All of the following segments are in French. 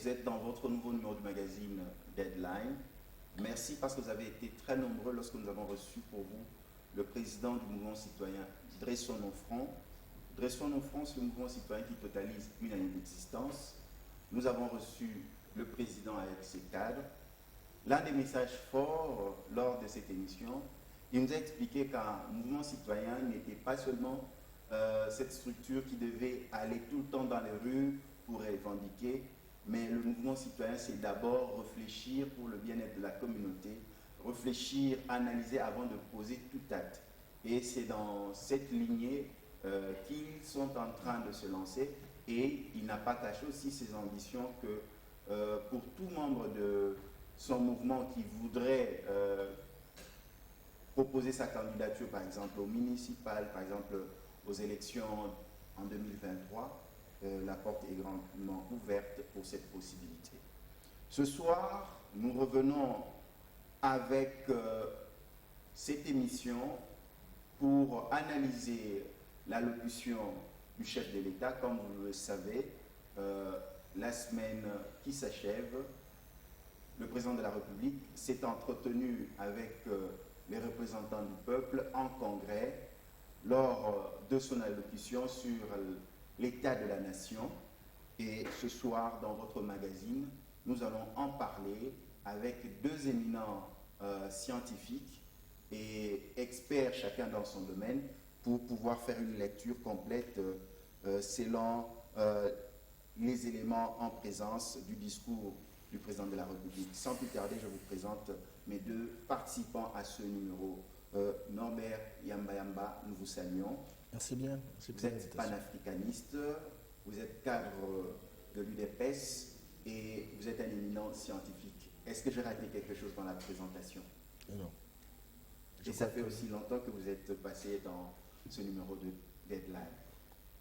vous êtes dans votre nouveau numéro du magazine Deadline. Merci parce que vous avez été très nombreux lorsque nous avons reçu pour vous le président du mouvement citoyen Dressons nos fronts. Dressons nos fronts, c'est le mouvement citoyen qui totalise une année d'existence. Nous avons reçu le président avec ses cadres. L'un des messages forts lors de cette émission, il nous a expliqué qu'un mouvement citoyen n'était pas seulement cette structure qui devait aller tout le temps dans les rues pour revendiquer, mais le mouvement citoyen, c'est d'abord réfléchir pour le bien-être de la communauté, réfléchir, analyser avant de poser tout acte. Et c'est dans cette lignée qu'ils sont en train de se lancer, et il n'a pas caché aussi ses ambitions que pour tout membre de son mouvement qui voudrait proposer sa candidature, par exemple aux municipales, par exemple aux élections en 2023, la porte est grandement ouverte pour cette possibilité. Ce soir, nous revenons avec cette émission pour analyser l'allocution du chef de l'État. Comme vous le savez, la semaine qui s'achève, le président de la République s'est entretenu avec les représentants du peuple en congrès lors de son allocution sur l'état de la nation. Et ce soir, dans votre magazine, nous allons en parler avec deux éminents scientifiques et experts, chacun dans son domaine, pour pouvoir faire une lecture complète selon les éléments en présence du discours du président de la République. Sans plus tarder, je vous présente mes deux participants à ce numéro. Norbert Yamba, nous vous saluons. Merci bien. Vous êtes panafricaniste, vous êtes cadre de l'UDPS et vous êtes un éminent scientifique. Est-ce que j'ai raté quelque chose dans la présentation? Non. Et ça fait aussi longtemps que vous êtes passé dans ce numéro de Deadline.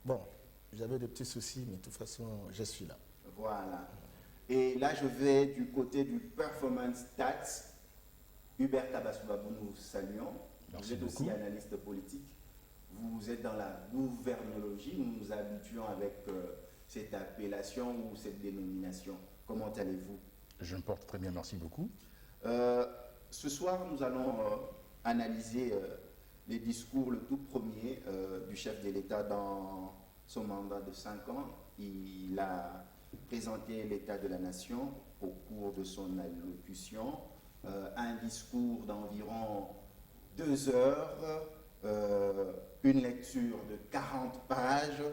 Bon, j'avais des petits soucis, mais de toute façon, je suis là. Voilà. Et là, je vais du côté du Performance Stats. Hubert Tabasoubabou, nous vous saluons. Merci vous êtes beaucoup. aussi analyste politique. Vous êtes dans la gouvernologie. Nous nous habituons avec cette appellation ou cette dénomination. Comment allez-vous? Je me porte très bien, merci beaucoup. Ce soir, nous allons analyser les discours, le tout premier du chef de l'État dans son mandat de 5 ans. Il a présenté l'état de la nation au cours de son allocution. Un discours d'environ 2 heures, une lecture de 40 pages.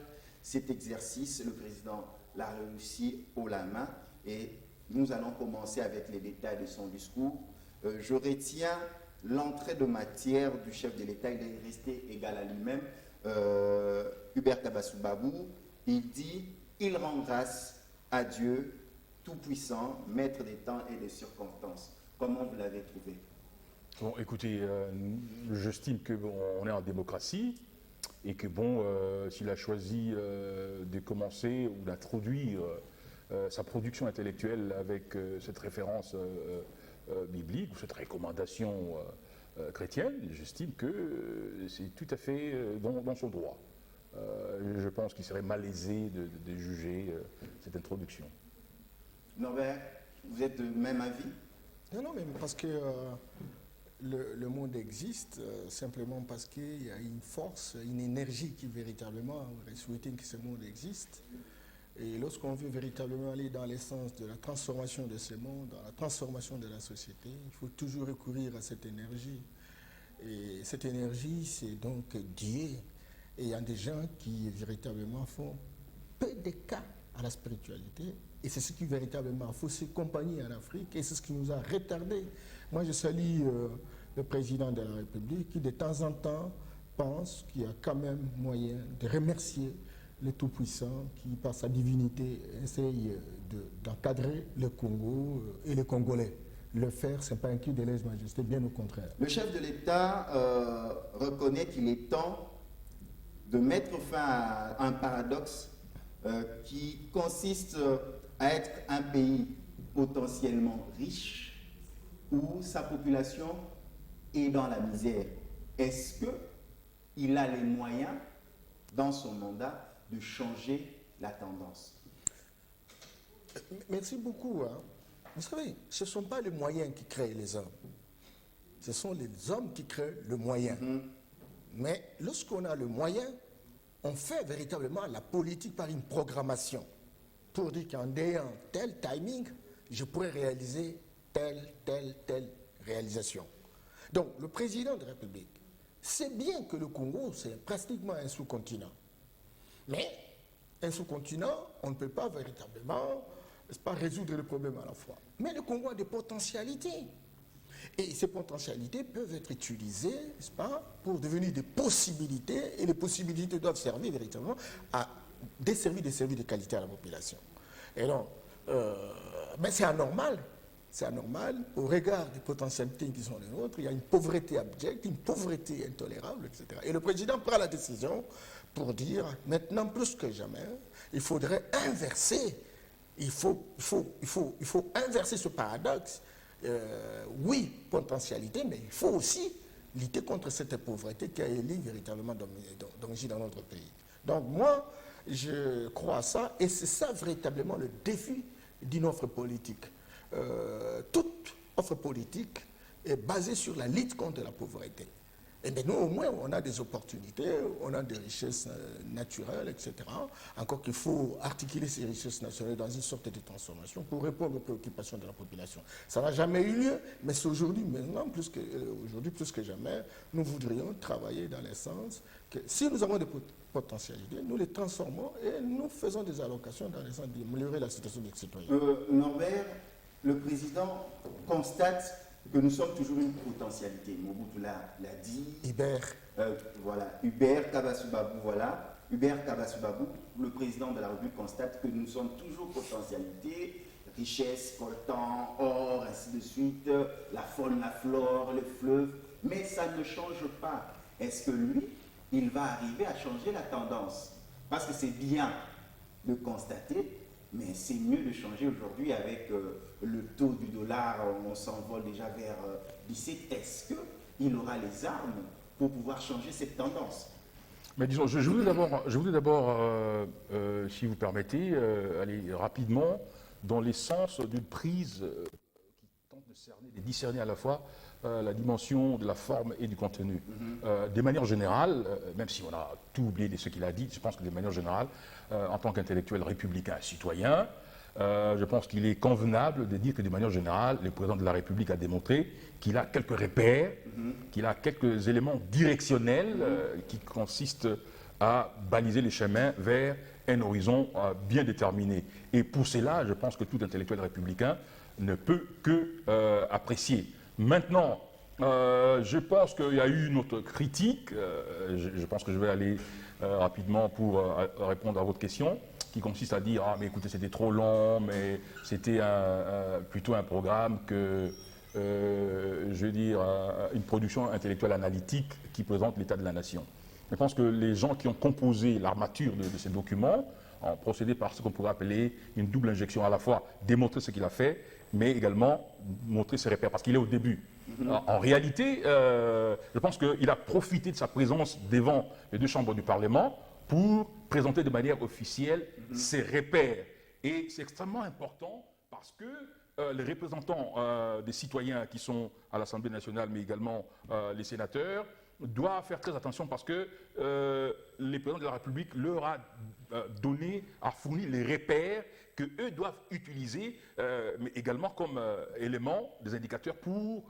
Cet exercice, le président l'a réussi haut la main et nous allons commencer avec les détails de son discours. Je retiens l'entrée de matière du chef de l'État. Il est resté égal à lui-même. Hubert Tabasoubabou, il dit « Il rend grâce à Dieu tout-puissant, maître des temps et des circonstances ». Comment vous l'avez trouvé? Bon, écoutez, j'estime qu'on est en démocratie et que s'il a choisi de commencer ou d'introduire sa production intellectuelle avec cette référence biblique ou cette recommandation chrétienne, j'estime que c'est tout à fait dans son droit. Je pense qu'il serait malaisé de juger cette introduction. Norbert, vous êtes de même avis? Non, mais parce que le monde existe simplement parce qu'il y a une force, une énergie qui véritablement aurait souhaité que ce monde existe. Et lorsqu'on veut véritablement aller dans l'essence de la transformation de ce monde, dans la transformation de la société, il faut toujours recourir à cette énergie. Et cette énergie, c'est donc Dieu. Et il y a des gens qui véritablement font peu de cas à la spiritualité. Et c'est ce qui véritablement a faussé compagnie en Afrique et c'est ce qui nous a retardés. Moi, je salue le président de la République qui, de temps en temps, pense qu'il y a quand même moyen de remercier le Tout-Puissant qui, par sa divinité, essaye d'encadrer le Congo et les Congolais. Le faire, ce n'est pas un cri de lèse-majesté, bien au contraire. Le chef de l'État reconnaît qu'il est temps de mettre fin à un paradoxe qui consiste à être un pays potentiellement riche où sa population est dans la misère. Est-ce qu'il a les moyens, dans son mandat, de changer la tendance? Merci beaucoup. Hein. Vous savez, ce ne sont pas les moyens qui créent les hommes. Ce sont les hommes qui créent le moyen. Mais lorsqu'on a le moyen, on fait véritablement la politique par une programmation. Pour dire qu'en ayant tel timing, je pourrais réaliser telle réalisation. Donc, le président de la République sait bien que le Congo, c'est pratiquement un sous-continent. Mais un sous-continent, on ne peut pas véritablement, n'est-ce pas, résoudre le problème à la fois. Mais le Congo a des potentialités. Et ces potentialités peuvent être utilisées, n'est-ce pas, pour devenir des possibilités, et les possibilités doivent servir véritablement à desservir des services de qualité à la population. Et donc, mais c'est anormal, au regard des potentialités qui sont les nôtres, il y a une pauvreté abjecte, une pauvreté intolérable, etc. Et le président prend la décision pour dire, maintenant plus que jamais, il faudrait inverser, il faut inverser ce paradoxe. Oui, potentialité, mais il faut aussi lutter contre cette pauvreté qui a élu véritablement d'origine dans notre pays. Donc moi, je crois à ça, et c'est ça véritablement le défi d'une offre politique. Toute offre politique est basée sur la lutte contre la pauvreté. Et bien nous, au moins, on a des opportunités, on a des richesses naturelles, etc. Encore qu'il faut articuler ces richesses naturelles dans une sorte de transformation pour répondre aux préoccupations de la population. Ça n'a jamais eu lieu, mais c'est aujourd'hui, maintenant, plus que jamais, nous voudrions travailler dans le sens que si nous avons des potentialités, nous les transformons et nous faisons des allocations dans le sens d'améliorer la situation des citoyens. Norbert, le président constate que nous sommes toujours une potentialité. Mobutu l'a dit. Hubert Kabasubabou, voilà. Hubert Kabasubabou, le président de la République, constate que nous sommes toujours potentialité, richesse, coltan, or, ainsi de suite, la faune, la flore, les fleuves, mais ça ne change pas. Est-ce que lui, il va arriver à changer la tendance? Parce que c'est bien de constater, mais c'est mieux de changer aujourd'hui avec le taux du dollar, on s'envole déjà vers 17. Est-ce qu'il aura les armes pour pouvoir changer cette tendance? Mais disons, je voudrais d'abord, si vous permettez, aller rapidement dans l'essence d'une prise qui tente de discerner à la fois la dimension de la forme et du contenu. De manière générale, même si on a tout oublié de ce qu'il a dit, je pense que de manière générale, en tant qu'intellectuel républicain citoyen, je pense qu'il est convenable de dire que de manière générale, le président de la République a démontré qu'il a quelques repères, qu'il a quelques éléments directionnels qui consistent à baliser les chemins vers un horizon bien déterminé. Et pour cela, je pense que tout intellectuel républicain ne peut que apprécier. Maintenant, je pense qu'il y a eu une autre critique, je pense que je vais aller rapidement pour répondre à votre question, qui consiste à dire « Ah, mais écoutez, c'était trop long, mais c'était plutôt un programme que, je veux dire, une production intellectuelle analytique qui présente l'état de la nation. » Je pense que les gens qui ont composé l'armature de ces documents ont procédé par ce qu'on pourrait appeler une double injection, à la fois démontrer ce qu'il a fait, mais également montrer ses repères, parce qu'il est au début. En réalité, je pense qu'il a profité de sa présence devant les deux chambres du Parlement pour présenter de manière officielle ses repères. Et c'est extrêmement important parce que les représentants des citoyens qui sont à l'Assemblée nationale, mais également les sénateurs, doivent faire très attention parce que le président de la République leur a fourni les repères qu'eux doivent utiliser, mais également comme élément, des indicateurs pour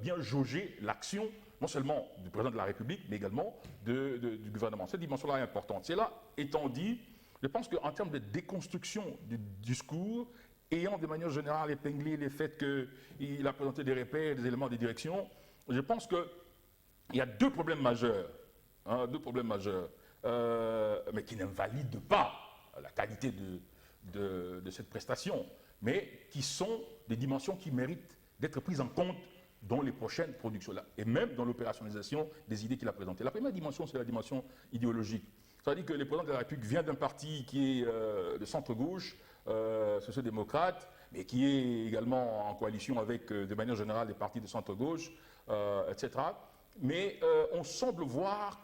bien jauger l'action, non seulement du président de la République, mais également du gouvernement. Cette dimension-là est importante. Cela étant dit, je pense qu'en termes de déconstruction du discours, ayant de manière générale épinglé le fait qu'il a présenté des repères, des éléments de direction, je pense qu'il y a deux problèmes majeurs, mais qui n'invalident pas la qualité de cette prestation, mais qui sont des dimensions qui méritent d'être prises en compte dans les prochaines productions, et même dans l'opérationnalisation des idées qu'il a présentées. La première dimension, c'est la dimension idéologique. C'est-à-dire que le président de la République vient d'un parti qui est de centre-gauche, social-démocrate, mais qui est également en coalition avec, de manière générale, des partis de centre-gauche, etc. Mais on semble voir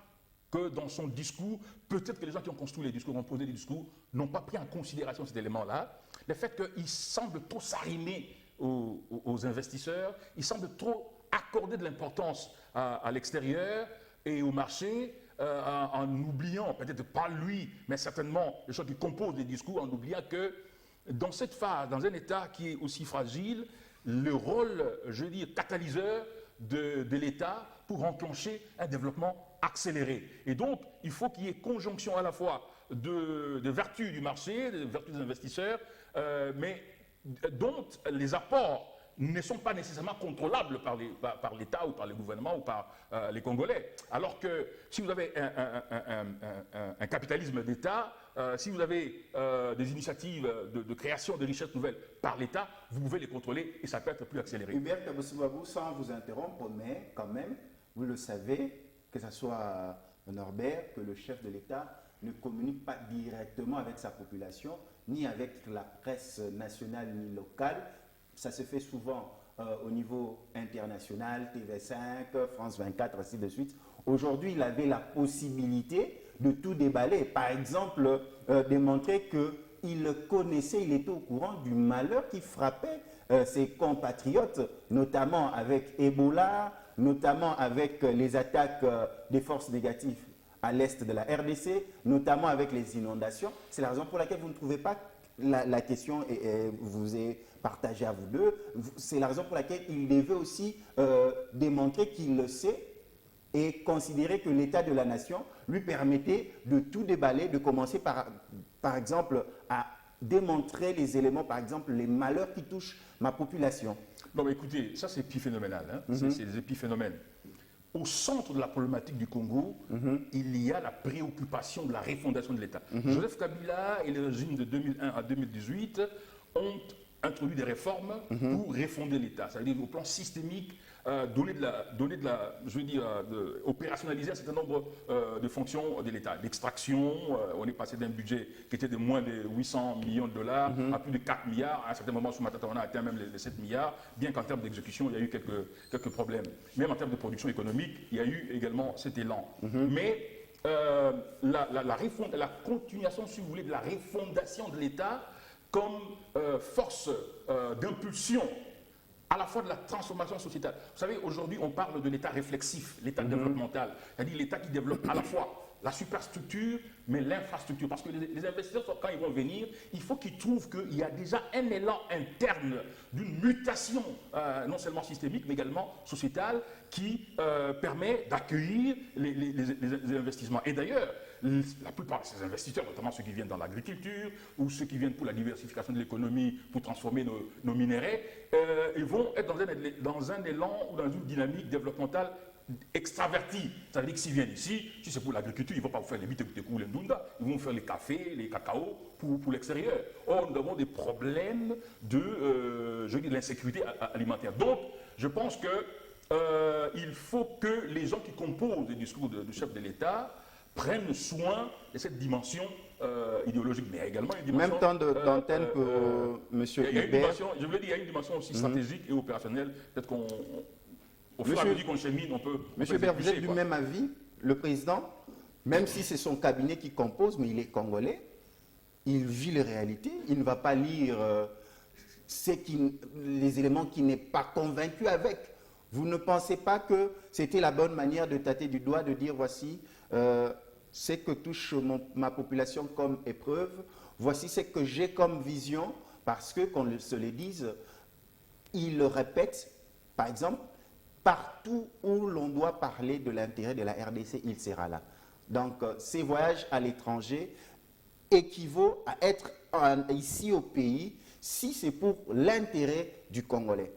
que dans son discours, peut-être que les gens qui ont construit les discours, ont posé les discours, n'ont pas pris en considération cet élément-là. le fait qu'il semble trop s'arrimer aux investisseurs, il semble trop accorder de l'importance à l'extérieur et au marché, en oubliant, peut-être pas lui, mais certainement les gens qui composent les discours, en oubliant que dans cette phase, dans un État qui est aussi fragile, le rôle, je veux dire, catalyseur de l'État pour enclencher un développement accéléré. Et donc, il faut qu'il y ait conjonction à la fois de vertus du marché, de vertus des investisseurs, mais dont les apports ne sont pas nécessairement contrôlables par l'État ou par le gouvernement ou par les Congolais. Alors que si vous avez un capitalisme d'État, si vous avez des initiatives de création de richesses nouvelles par l'État, vous pouvez les contrôler et ça peut être plus accéléré. Hubert Kaboussibabou, sans vous interrompre, mais quand même, vous le savez, que ce soit Norbert, que le chef de l'État ne communique pas directement avec sa population, ni avec la presse nationale ni locale. Ça se fait souvent au niveau international, TV5, France 24, ainsi de suite. Aujourd'hui, il avait la possibilité de tout déballer. Par exemple, démontrer qu'il connaissait, il était au courant du malheur qui frappait ses compatriotes, notamment avec Ebola, notamment avec les attaques des forces négatives à l'est de la RDC, notamment avec les inondations. C'est la raison pour laquelle vous ne trouvez pas la question vous est partagée à vous deux. C'est la raison pour laquelle il devait aussi démontrer qu'il le sait et considérer que l'état de la nation lui permettait de tout déballer, de commencer par exemple à démontrer les éléments, par exemple les malheurs qui touchent ma population. Non mais écoutez, ça c'est épiphénoménal, hein. C'est des épiphénomènes. Au centre de la problématique du Congo, il y a la préoccupation de la refondation de l'État. Joseph Kabila et le régime de 2001 à 2018 ont introduit des réformes pour refonder l'État, c'est-à-dire au plan systémique, opérationnaliser un certain nombre de fonctions de l'État. L'extraction, on est passé d'un budget qui était de moins de 800 millions de dollars à plus de 4 milliards. À un certain moment, Soumatata, on a atteint même les 7 milliards, bien qu'en termes d'exécution, il y a eu quelques problèmes. Même en termes de production économique, il y a eu également cet élan. Mais la continuation, si vous voulez, de la refondation de l'État comme force d'impulsion à la fois de la transformation sociétale. Vous savez, aujourd'hui, on parle de l'État réflexif, l'État développemental, c'est-à-dire l'État qui développe à la fois la superstructure, mais l'infrastructure. Parce que les investisseurs, quand ils vont venir, il faut qu'ils trouvent qu'il y a déjà un élan interne d'une mutation, non seulement systémique, mais également sociétale, qui permet d'accueillir les investissements. Et d'ailleurs, la plupart de ces investisseurs, notamment ceux qui viennent dans l'agriculture ou ceux qui viennent pour la diversification de l'économie, pour transformer nos minéraux, ils vont être dans un élan ou dans une dynamique développementale extravertie. Ça veut dire que s'ils viennent ici, si c'est pour l'agriculture, ils ne vont pas vous faire les bitekuteko ou les ndunda, ils vont faire les cafés, les cacao pour l'extérieur. Or, nous avons des problèmes de l'insécurité alimentaire. Donc, je pense qu'il faut que les gens qui composent les discours du chef de l'État prennent soin de cette dimension idéologique, mais il y a également une dimension... Même temps d'antenne pour M. Hubert. Je veux dire, il y a une dimension aussi stratégique et opérationnelle. Peut-être qu'au fur et à mesure qu'on chemine, on peut... Monsieur Hubert, vous êtes du même avis? Le président, même si c'est son cabinet qui compose, mais il est congolais, il vit les réalités, il ne va pas lire les éléments qu'il n'est pas convaincu avec. Vous ne pensez pas que c'était la bonne manière de tâter du doigt, de dire voici ce que touche ma population comme épreuve, voici ce que j'ai comme vision, parce que, qu'on se le dise, il le répète, par exemple, partout où l'on doit parler de l'intérêt de la RDC, il sera là. Donc, ces voyages à l'étranger équivaut à être ici au pays si c'est pour l'intérêt du Congolais.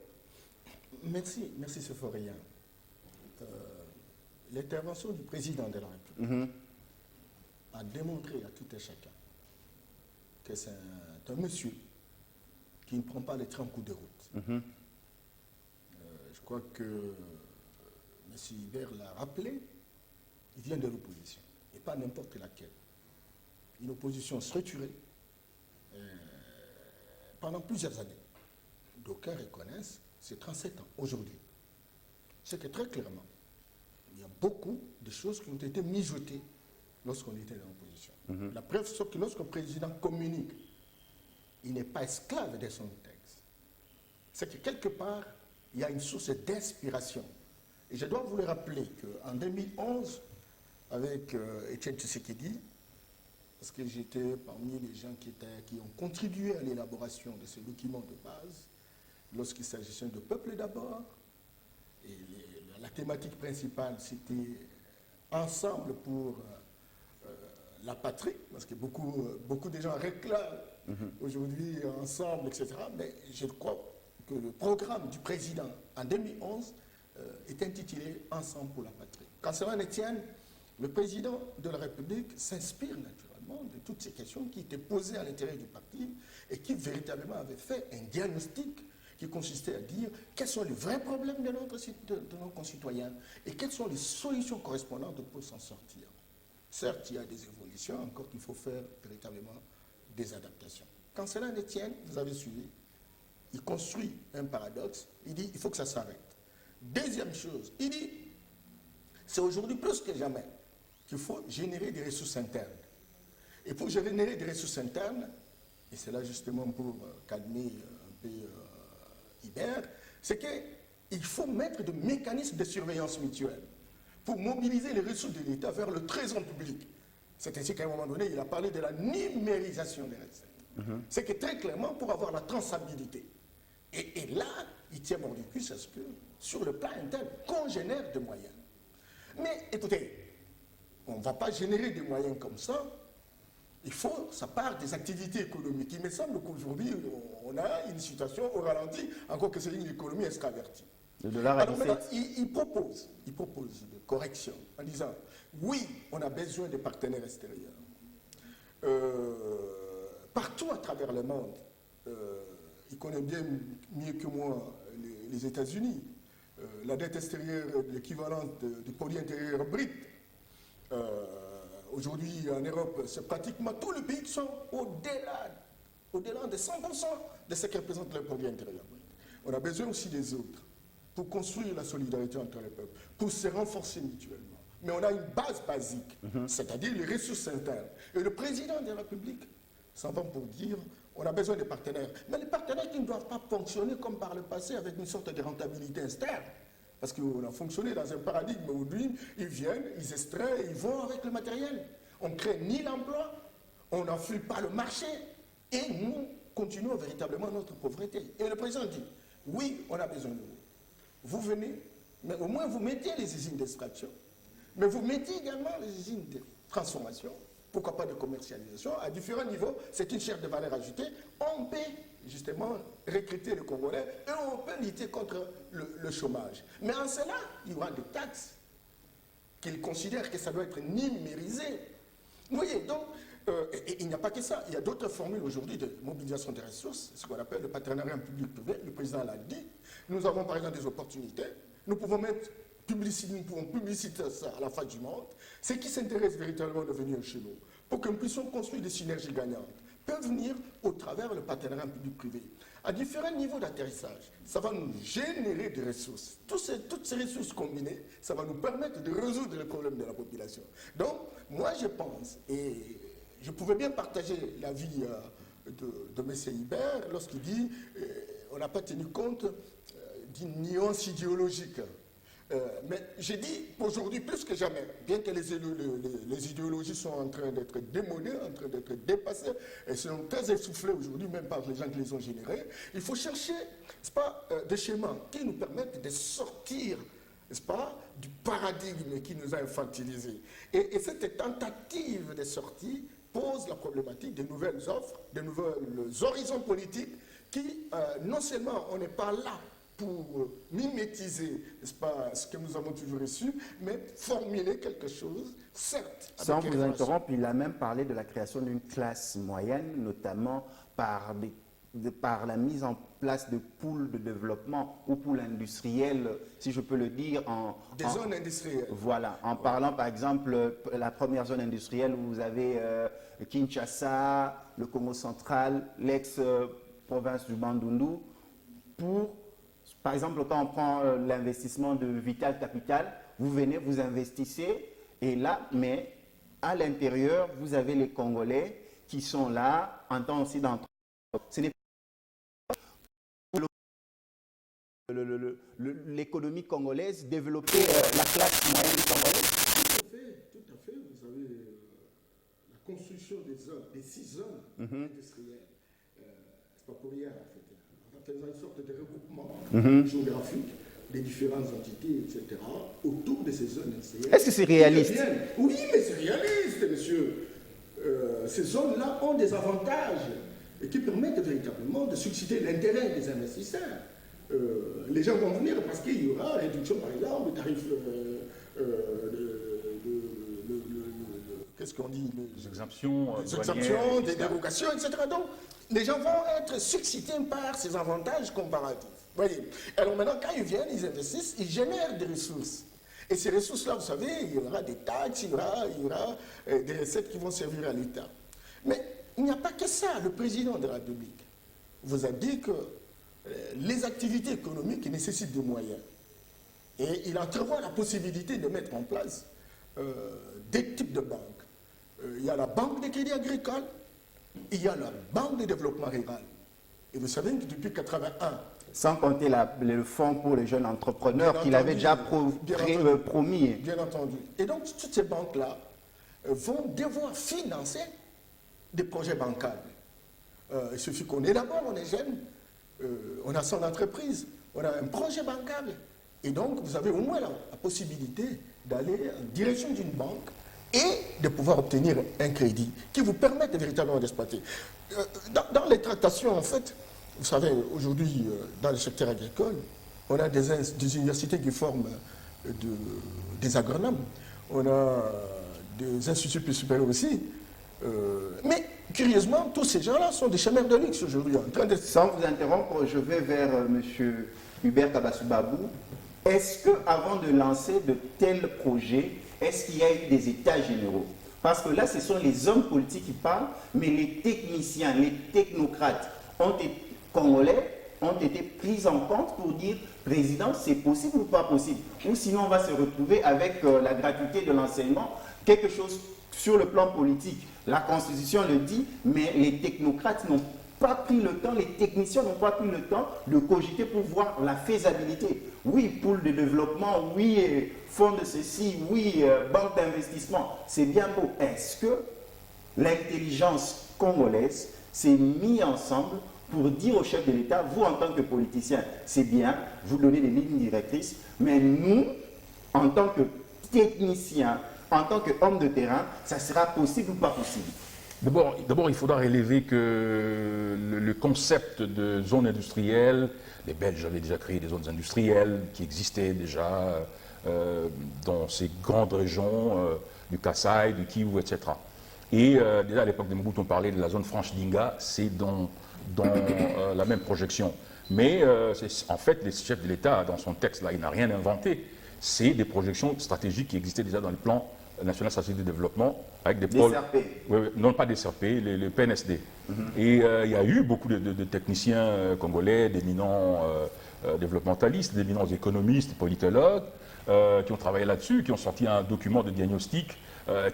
Merci Sophoria. L'intervention du président de la République a démontré à tout et chacun que c'est un monsieur qui ne prend pas les trains en coup de route. Je crois que M. Hubert l'a rappelé, il vient de l'opposition, et pas n'importe laquelle. Une opposition structurée pendant plusieurs années. D'aucuns reconnaissent ces 37 ans aujourd'hui. C'est que très clairement, il y a beaucoup de choses qui ont été mijotées lorsqu'on était dans l'opposition. La preuve, c'est que lorsque le président communique il n'est pas esclave de son texte. C'est que quelque part, il y a une source d'inspiration. Et je dois vous le rappeler qu'en 2011, avec Étienne Tshisekedi, parce que j'étais parmi les gens qui ont contribué à l'élaboration de ce document de base, lorsqu'il s'agissait de peuple d'abord, et la thématique principale, c'était ensemble pour la patrie, parce que beaucoup de gens réclament aujourd'hui ensemble, etc. Mais je crois que le programme du président en 2011 est intitulé Ensemble pour la patrie. Quand cela ne tienne, le président de la République s'inspire naturellement de toutes ces questions qui étaient posées à l'intérieur du parti et qui véritablement avait fait un diagnostic qui consistait à dire quels sont les vrais problèmes de nos concitoyens et quelles sont les solutions correspondantes pour s'en sortir. Certes, il y a des évolutions, encore qu'il faut faire véritablement des adaptations. Quand cela ne tienne, vous avez suivi, il construit un paradoxe, il dit il faut que ça s'arrête. Deuxième chose, il dit c'est aujourd'hui plus que jamais qu'il faut générer des ressources internes. Et pour générer des ressources internes, et c'est là justement pour calmer un peu Hibert, c'est qu'il faut mettre des mécanismes de surveillance mutuelle pour mobiliser les ressources de l'État vers le trésor public. C'est ainsi qu'à un moment donné, il a parlé de la numérisation des recettes. C'est que très clairement, pour avoir la traçabilité, et là, il tient mordicus à ce que, sur le plan interne, qu'on génère des moyens. Mais écoutez, on ne va pas générer des moyens comme ça. Il faut, ça part des activités économiques. Il me semble qu'aujourd'hui, on a une situation au ralenti, encore que c'est une économie extravertie. Le dollar à Alors 17. maintenant, il propose des corrections en disant, oui, on a besoin des partenaires extérieurs. Partout à travers le monde, il connaît bien mieux que moi les États-Unis. La dette extérieure est l'équivalent du produit intérieur brut. Aujourd'hui, en Europe, c'est pratiquement tous les pays qui sont au-delà de 100% de ce qui représente le produit intérieur brut. On a besoin aussi des autres pour construire la solidarité entre les peuples, pour se renforcer mutuellement. Mais on a une base basique, c'est-à-dire les ressources internes. Et le président de la République s'en va pour dire on a besoin de partenaires. Mais les partenaires qui ne doivent pas fonctionner comme par le passé avec une sorte de rentabilité externe. Parce qu'on a fonctionné dans un paradigme où ils viennent, ils extraient, ils vont avec le matériel. On ne crée ni l'emploi, on n'enfuit pas le marché, et nous continuons véritablement notre pauvreté. Et le président dit, oui, on a besoin de vous. Vous venez, mais au moins vous mettez les usines d'extraction, mais vous mettez également les usines de transformation, pourquoi pas de commercialisation, à différents niveaux, c'est une chaîne de valeur ajoutée. On peut justement recruter les Congolais et on peut lutter contre le chômage. Mais en cela, il y aura des taxes qu'ils considèrent que ça doit être numérisé. Vous voyez, donc, et il n'y a pas que ça, il y a d'autres formules aujourd'hui de mobilisation des ressources, ce qu'on appelle le partenariat public-privé, le président l'a dit. Nous avons par exemple des opportunités, nous pouvons publiciter ça à la face du monde. Ceux qui s'intéressent véritablement de venir chez nous, pour que nous puissions construire des synergies gagnantes, peuvent venir au travers le partenariat public-privé. À différents niveaux d'atterrissage, ça va nous générer des ressources. Toutes ces ressources combinées, ça va nous permettre de résoudre les problèmes de la population. Donc, moi je pense, et je pouvais bien partager l'avis de M. Hibert lorsqu'il dit on n'a pas tenu compte d'une nuance idéologique. Mais j'ai dit aujourd'hui plus que jamais, bien que les idéologies sont en train d'être démodées, en train d'être dépassées, et sont très essoufflées aujourd'hui, même par les gens qui les ont générées, il faut chercher, n'est-ce pas, des schémas qui nous permettent de sortir, n'est-ce pas, du paradigme qui nous a infantilisés. Et cette tentative de sortie pose la problématique des nouvelles offres, des nouveaux horizons politiques qui, non seulement on n'est pas là pour mimétiser, n'est-ce pas, ce que nous avons toujours reçu, mais formuler quelque chose, certes. Sans vous interrompre, il a même parlé de la création d'une classe moyenne, notamment par la mise en place de pôles de développement ou pôles industriels, si je peux le dire. Des zones industrielles. Voilà, en parlant par exemple, la première zone industrielle où vous avez Kinshasa, le Congo central, l'ex-province du Bandundu, par exemple, quand on prend l'investissement de Vital Capital, vous venez, vous investissez, et là, mais à l'intérieur, vous avez les Congolais qui sont là en temps aussi d'entreprendre. Ce n'est pas l'économie congolaise, développer la classe moyenne congolaise. Tout à fait. Vous avez la construction des 6 zones industrielles. C'est pas pour rien, en fait. En faisant une sorte de regroupement géographique des différentes entités, etc., autour de ces zones industrielles. Est-ce que c'est réaliste? Oui, mais c'est réaliste, monsieur. Ces zones-là ont des avantages qui permettent véritablement de susciter l'intérêt des investisseurs. Les gens vont venir parce qu'il y aura réduction, par exemple, des tarifs qu'est-ce qu'on dit? Des exemptions, des exemptions, des dérogations, etc. Donc, les gens vont être suscités par ces avantages comparatifs. Voyez. Alors maintenant, quand ils viennent, ils investissent, ils génèrent des ressources. Et ces ressources-là, vous savez, il y aura des taxes, il y aura des recettes qui vont servir à l'État. Mais il n'y a pas que ça. Le président de la République vous a dit que les activités économiques nécessitent des moyens. Et il entrevoit la possibilité de mettre en place des types de banques. Il y a la banque de crédit agricole, il y a la banque de développement rural. Et vous savez que depuis 1981, sans compter le fonds pour les jeunes entrepreneurs qu'il avait déjà promis. Bien entendu. Et donc, toutes ces banques-là vont devoir financer des projets bancables. Il suffit qu'on est d'abord, on est jeune, on a son entreprise, on a un projet bancable. Et donc, vous avez au moins la possibilité d'aller en direction d'une banque et de pouvoir obtenir un crédit qui vous permette véritablement d'exploiter. Dans les tractations, en fait, vous savez, aujourd'hui, dans le secteur agricole, on a des universités qui forment des agronomes, on a des instituts plus supérieurs aussi. Mais, curieusement, tous ces gens-là sont des chômeurs de luxe aujourd'hui. Sans vous interrompre, je vais vers M. Hubert Kabasubabou. Est-ce qu'avant de lancer de tels projets, est-ce qu'il y a eu des états généraux? Parce que là, ce sont les hommes politiques qui parlent, mais les techniciens, les technocrates congolais ont été pris en compte pour dire « Président, c'est possible ou pas possible ?» Ou sinon, on va se retrouver avec la gratuité de l'enseignement, quelque chose sur le plan politique. La Constitution le dit, mais les technocrates n'ont pas pris le temps, les techniciens n'ont pas pris le temps de cogiter pour voir la faisabilité. Oui, pool de développement, oui, fonds de ceci, oui, banque d'investissement, c'est bien beau. Est-ce que l'intelligence congolaise s'est mise ensemble pour dire au chef de l'État, vous en tant que politicien, c'est bien, vous donnez des lignes directrices, mais nous, en tant que techniciens, en tant qu'hommes de terrain, ça sera possible ou pas possible? D'abord, il faudra relever que le concept de zone industrielle, les Belges avaient déjà créé des zones industrielles qui existaient déjà dans ces grandes régions du Kasaï, du Kivu, etc. Et déjà à l'époque de Mobutu, on parlait de la zone franche d'Inga, c'est dans la même projection. Mais en fait, le chef de l'État, dans son texte, là, il n'a rien inventé. C'est des projections stratégiques qui existaient déjà dans le plan national stratégique de développement, avec des pôles... non, pas des CRP, les PNSD. Et il y a eu beaucoup de techniciens congolais, d'éminents développementalistes, d'éminents économistes, politologues, qui ont travaillé là-dessus, qui ont sorti un document de diagnostic,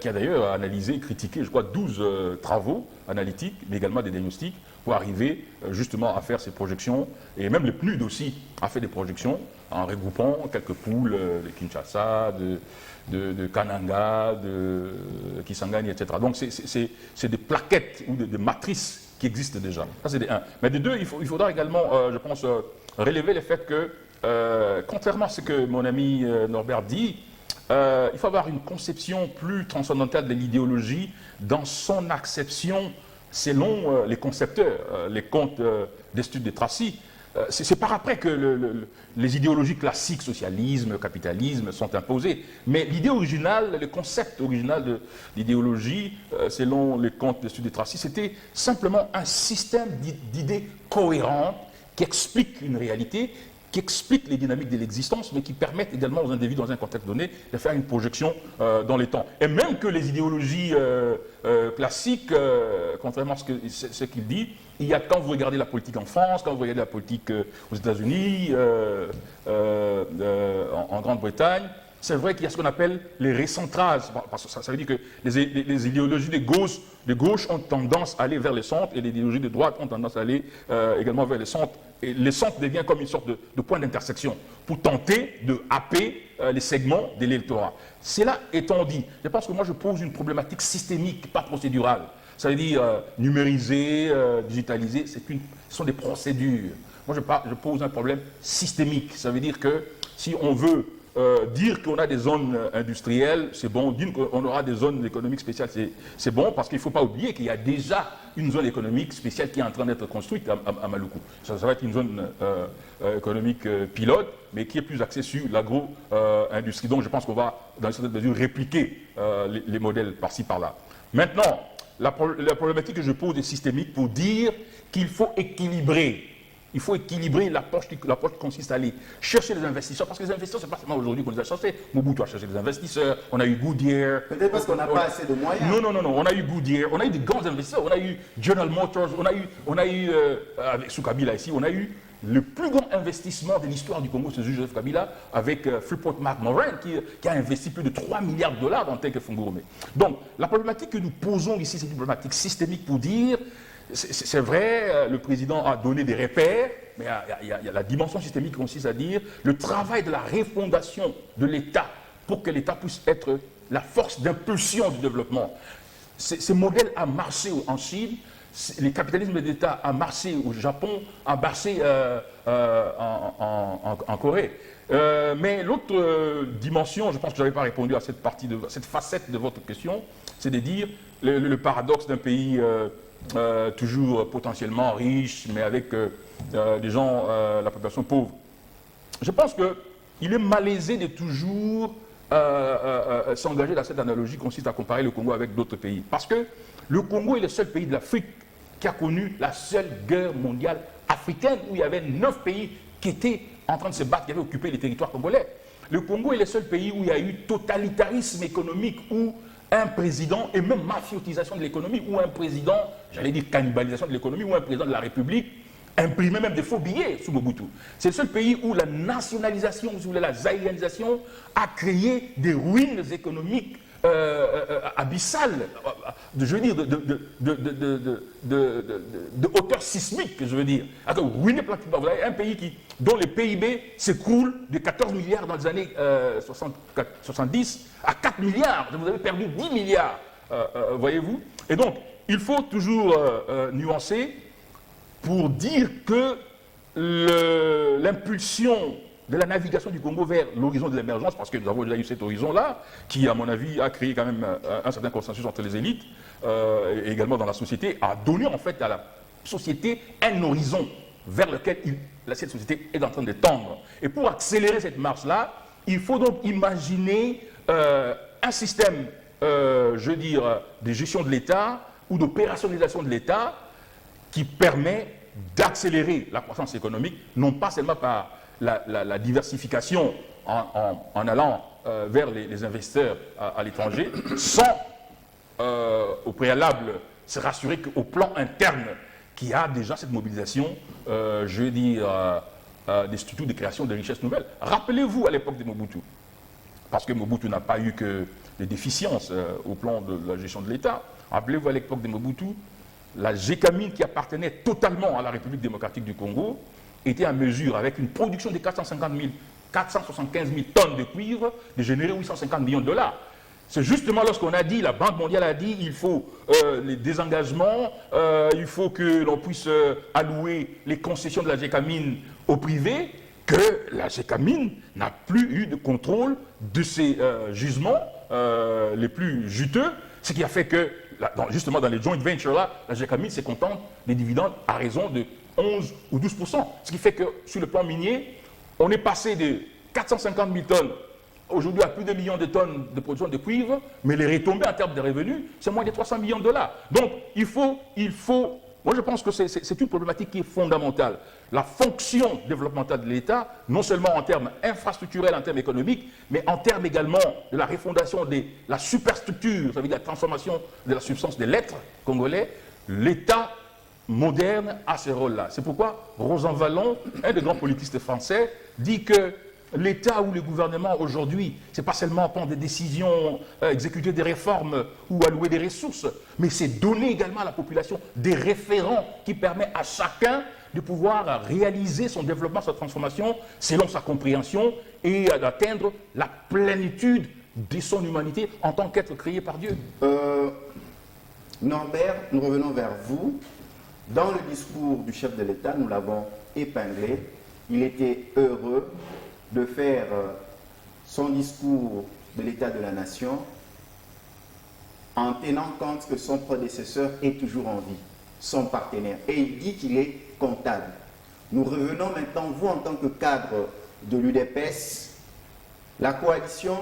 qui a d'ailleurs analysé et critiqué, je crois, 12 travaux analytiques, mais également des diagnostics, pour arriver justement à faire ces projections. Et même le PNUD aussi a fait des projections en regroupant quelques poules de Kinshasa, de Kananga, de Kisangani, etc. Donc c'est des plaquettes ou des matrices qui existent déjà. Ça c'est des 1. Mais des 2, il faudra également, je pense, relever le fait que, contrairement à ce que mon ami Norbert dit, il faut avoir une conception plus transcendantale de l'idéologie dans son acception selon les concepteurs, les contes d'Estude de Tracy. C'est par après que les idéologies classiques, socialisme, capitalisme, sont imposées. Mais l'idée originale, le concept original de l'idéologie, selon les contes d'Estude de Tracy, c'était simplement un système d'idées cohérentes qui expliquent une réalité, qui expliquent les dynamiques de l'existence, mais qui permettent également aux individus, dans un contexte donné, de faire une projection dans les temps. Et même que les idéologies classiques, contrairement à ce qu'il dit, il y a, quand vous regardez la politique en France, quand vous regardez la politique aux États-Unis, en Grande-Bretagne, c'est vrai qu'il y a ce qu'on appelle les recentrages. Parce que ça veut dire que les idéologies de gauche ont tendance à aller vers le centre et les idéologies de droite ont tendance à aller également vers le centre. Et le centre devient comme une sorte de point d'intersection pour tenter de happer les segments de l'électorat. Cela étant dit, je pense que moi je pose une problématique systémique, pas procédurale. Ça veut dire numériser, digitaliser, ce sont des procédures. Moi je pose un problème systémique. Ça veut dire que si on veut dire qu'on a des zones industrielles, c'est bon. Dire qu'on aura des zones économiques spéciales, c'est bon, parce qu'il ne faut pas oublier qu'il y a déjà une zone économique spéciale qui est en train d'être construite à Maluku. Ça va être une zone économique pilote, mais qui est plus axée sur l'agro-industrie. Donc je pense qu'on va, dans une certaine mesure, répliquer les modèles par-ci, par-là. Maintenant, la problématique que je pose est systémique pour dire qu'il faut équilibrer. Il faut équilibrer l'approche qui consiste à aller chercher les investisseurs, parce que les investisseurs, ce n'est pas seulement aujourd'hui qu'on les a cherchés. Mobutu a cherché des investisseurs, on a eu Goodyear. Peut-être parce qu'on n'a pas assez de moyens. Non, on a eu Goodyear, on a eu des grands investisseurs, on a eu General Motors, on a eu avec sous Kabila ici, on a eu le plus grand investissement de l'histoire du Congo, c'est Joseph Kabila, avec Freeport McMoran, qui a investi plus de 3 milliards de dollars dans Tenke Fungurume. Donc, la problématique que nous posons ici, c'est une problématique systémique pour dire. C'est vrai, le président a donné des repères, mais il y a la dimension systémique qui consiste à dire le travail de la refondation de l'État pour que l'État puisse être la force d'impulsion du développement. Ce modèle a marché en Chine, le capitalisme d'État a marché au Japon, a marché en Corée. Mais l'autre dimension, je pense que je n'avais pas répondu à cette facette de votre question, c'est de dire le paradoxe d'un pays toujours potentiellement riche, mais avec des gens, la population pauvre. Je pense qu'il est malaisé de toujours s'engager dans cette analogie qui consiste à comparer le Congo avec d'autres pays. Parce que le Congo est le seul pays de l'Afrique qui a connu la seule guerre mondiale africaine où il y avait 9 pays qui étaient en train de se battre, qui avaient occupé les territoires congolais. Le Congo est le seul pays où il y a eu totalitarisme économique, où un président, et même mafiotisation de l'économie, ou un président, j'allais dire cannibalisation de l'économie, ou un président de la République imprimait même des faux billets sous Mobutu. C'est le seul pays où la nationalisation, si vous voulez, la zaïrianisation a créé des ruines économiques abyssales, je veux dire, de hauteur sismique, je veux dire. Ruiné pratiquement. Vous avez un pays dont le PIB s'écroule de 14 milliards dans les années 70 à 4 milliards. Vous avez perdu 10 milliards, voyez-vous. Et donc, il faut toujours nuancer pour dire que l'impulsion de la navigation du Congo vers l'horizon de l'émergence, parce que nous avons déjà eu cet horizon-là, qui, à mon avis, a créé quand même un certain consensus entre les élites, et également dans la société, a donné en fait à la société un horizon vers lequel cette société est en train de tendre. Et pour accélérer cette marche-là, il faut donc imaginer un système, je veux dire, de gestion de l'État ou d'opérationnalisation de l'État qui permet d'accélérer la croissance économique, non pas seulement par la diversification en allant vers les investisseurs à l'étranger, sans au préalable se rassurer qu'au plan interne, qui a déjà cette mobilisation, je veux dire, des structures de création de richesses nouvelles. Rappelez-vous à l'époque de Mobutu, parce que Mobutu n'a pas eu que des déficiences au plan de la gestion de l'État. Rappelez-vous à l'époque de Mobutu, la Gécamine, qui appartenait totalement à la République démocratique du Congo, était en mesure, avec une production de 475 000 tonnes de cuivre, de générer 850 millions de dollars. C'est justement lorsqu'on a dit, la Banque mondiale a dit, il faut les désengagements, il faut que l'on puisse allouer les concessions de la Gécamine au privé, que la Gécamine n'a plus eu de contrôle de ces gisements les plus juteux, ce qui a fait que, justement dans les joint ventures là, la Gécamine se contente des dividendes à raison de 11 ou 12%. Ce qui fait que sur le plan minier, on est passé de 450 000 tonnes aujourd'hui à plus de millions de tonnes de production de cuivre, mais les retombées en termes de revenus, c'est moins de 300 millions de dollars. Donc il faut, moi je pense que c'est une problématique qui est fondamentale. La fonction développementale de l'État, non seulement en termes infrastructurels, en termes économiques, mais en termes également de la refondation de la superstructure, ça veut dire la transformation de la substance des lettres congolais, l'État moderne a ce rôle-là. C'est pourquoi Rosan Vallon, un des grands politistes français, dit que l'État ou le gouvernement aujourd'hui, c'est pas seulement prendre des décisions, exécuter des réformes ou allouer des ressources, mais c'est donner également à la population des référents qui permettent à chacun de pouvoir réaliser son développement, sa transformation selon sa compréhension et d'atteindre la plénitude de son humanité en tant qu'être créé par Dieu. Norbert, nous revenons vers vous. Dans le discours du chef de l'État, nous l'avons épinglé, il était heureux de faire son discours de l'État de la Nation en tenant compte que son prédécesseur est toujours en vie, son partenaire. Et il dit qu'il est comptable. Nous revenons maintenant, vous en tant que cadre de l'UDPS, la coalition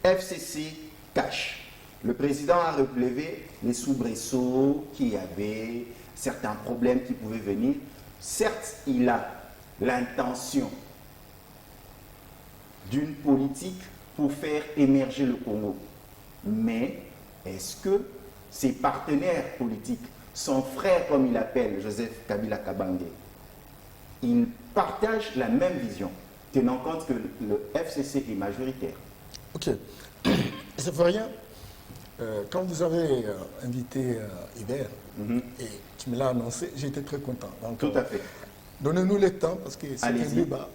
FCC cache. Le président a relevé les soubresauts qu'il y avait, certains problèmes qui pouvaient venir. Certes, il a l'intention d'une politique pour faire émerger le Congo. Mais est-ce que ses partenaires politiques, son frère comme il l'appelle, Joseph Kabila Kabange, ils partagent la même vision, tenant compte que le FCC est majoritaire? Ok. Ça ne fait rien. Quand vous avez invité Hubert, et tu me l'as annoncé, j'étais très content. Donc, tout à fait. Donnez-nous le temps, parce que c'est un débat